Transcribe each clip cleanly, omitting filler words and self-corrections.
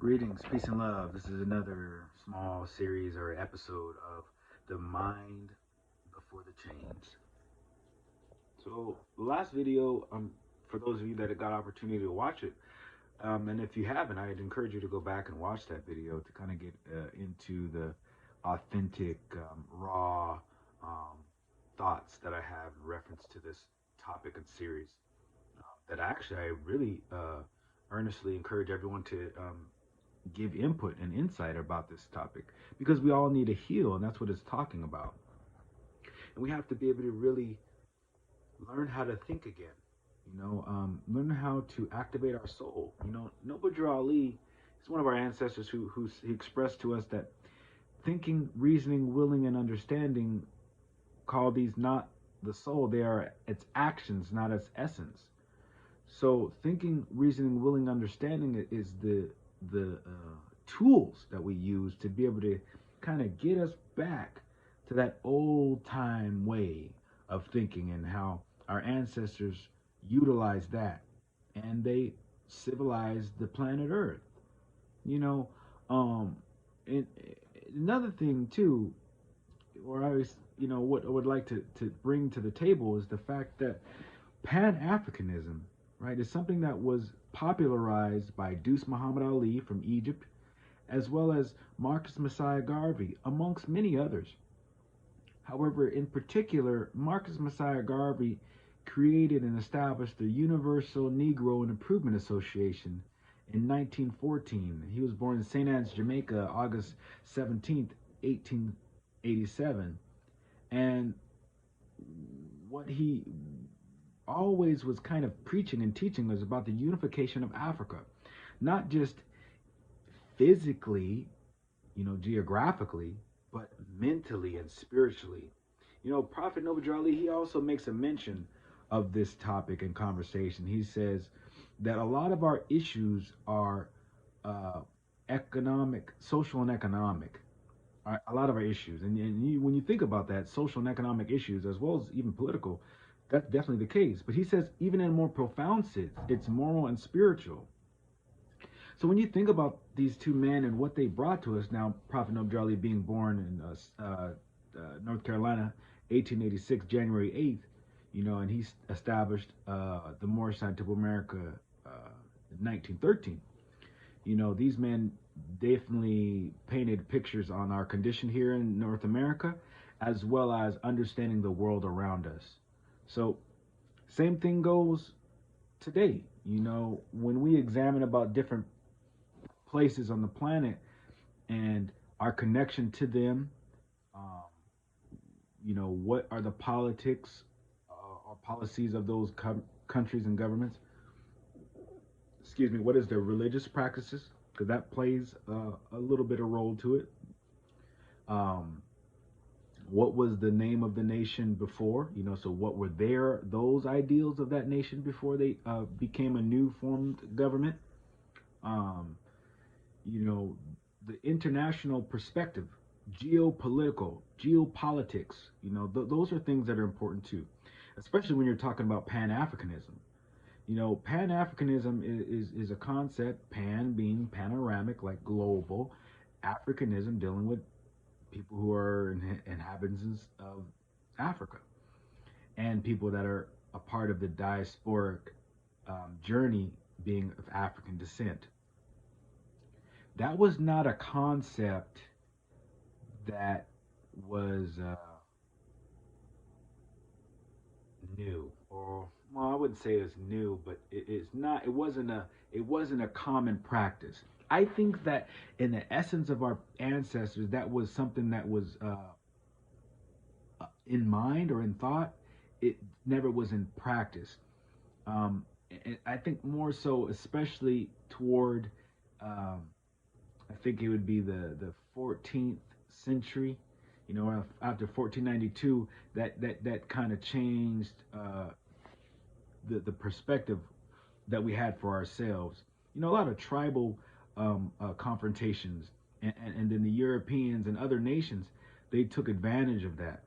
Greetings, peace, and love. This is another small series or episode of The Mind Before the Change. So, the last video, for those of you that have got opportunity to watch it, and if you haven't, I'd encourage you to go back and watch that video to kind of get into the authentic, raw thoughts that I have in reference to this topic and series. That actually I really earnestly encourage everyone to give input and insight about this topic because we all need to heal, and that's what it's talking about. And we have to be able to really learn how to think again. Learn how to activate our soul. Nobuddin Ali is one of our ancestors who he expressed to us that thinking, reasoning, willing, and understanding, call these not the soul; they are its actions, not its essence. So thinking, reasoning, willing, understanding is the tools that we use to be able to kind of get us back to that old time way of thinking and how our ancestors utilized that and they civilized the planet Earth. You know, and another thing too, or I was, what I would like to bring to the table is the fact that Pan Africanism, right, is something that was popularized by Deuce Muhammad Ali from Egypt, as well as Marcus Messiah Garvey, amongst many others. However, in particular, Marcus Messiah Garvey created and established the Universal Negro and Improvement Association in 1914. He was born in St. Anne's, Jamaica, August 17th, 1887. And what he always was kind of preaching and teaching was about the unification of Africa, not just physically, geographically, but mentally and spiritually. Prophet Nobuddin Ali, he also makes a mention of this topic in conversation. He says that a lot of our issues are economic, social, and economic. A lot of our issues, and when you think about that, social and economic issues, as well as even political, that's definitely the case. But he says even in a more profound sense, it's moral and spiritual. So when you think about these two men and what they brought to us, now Prophet Nobuddin Ali being born in North Carolina, 1886, January 8th, and he established the Moorish Scientific America in 1913. These men definitely painted pictures on our condition here in North America, as well as understanding the world around us. So, same thing goes today. When we examine about different places on the planet and our connection to them, um, what are the politics or policies of those countries and governments? Excuse me, what is their religious practices? Because that plays a little bit of role to it. Um, what was the name of the nation before? So what were those ideals of that nation before they became a new formed government? Um, the international perspective, geopolitics, those are things that are important too, especially when you're talking about Pan-Africanism. Pan-Africanism is a concept, pan being panoramic, like global, Africanism dealing with people who are inhabitants of Africa and people that are a part of the diasporic journey being of African descent. That was not a concept that was new, or well, I wouldn't say it's new, but it's not. It wasn't a common practice. I think that in the essence of our ancestors, that was something that was in mind or in thought. It never was in practice. And I think more so, especially toward, um, I think it would be the 14th century. After 1492, that kind of changed the perspective that we had for ourselves. A lot of tribal confrontations, and then the Europeans and other nations, they took advantage of that.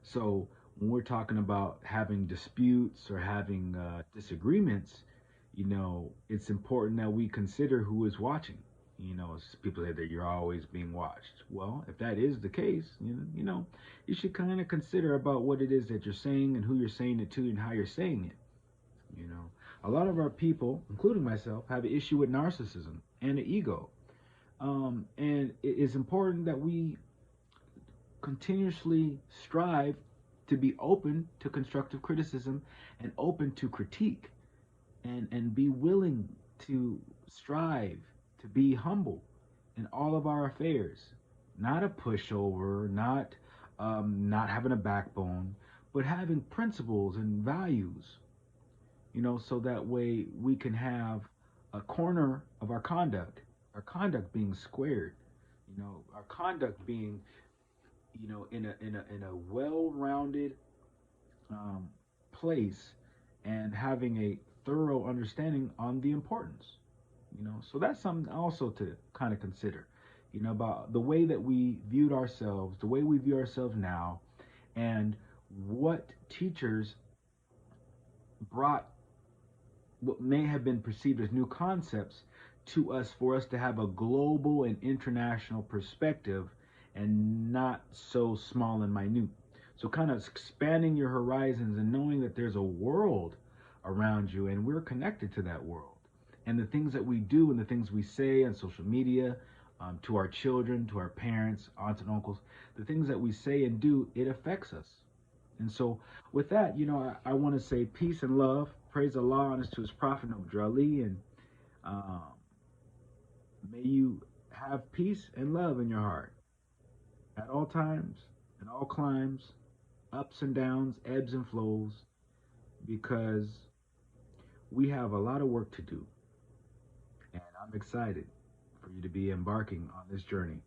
So when we're talking about having disputes or having disagreements, it's important that we consider who is watching. People say that you're always being watched. Well, if that is the case, you should kind of consider about what it is that you're saying and who you're saying it to and how you're saying it. A lot of our people, including myself, have an issue with narcissism and the ego. And it is important that we continuously strive to be open to constructive criticism and open to critique, and be willing to strive to be humble in all of our affairs. Not a pushover, not having a backbone, but having principles and values, so that way we can have a corner of our conduct being squared, our conduct being, in a well-rounded um, place, and having a thorough understanding on the importance. So that's something also to kind of consider, about the way that we viewed ourselves, the way we view ourselves now, and what teachers brought what may have been perceived as new concepts to us, for us to have a global and international perspective and not so small and minute. So, kind of expanding your horizons and knowing that there's a world around you and we're connected to that world. And the things that we do and the things we say on social media, to our children, to our parents, aunts and uncles, the things that we say and do, it affects us. And so, with that, I want to say peace and love. Praise Allah, honest to His Prophet Nabi Ali, and um, may you have peace and love in your heart at all times, in all climes, ups and downs, ebbs and flows, because we have a lot of work to do. And I'm excited for you to be embarking on this journey.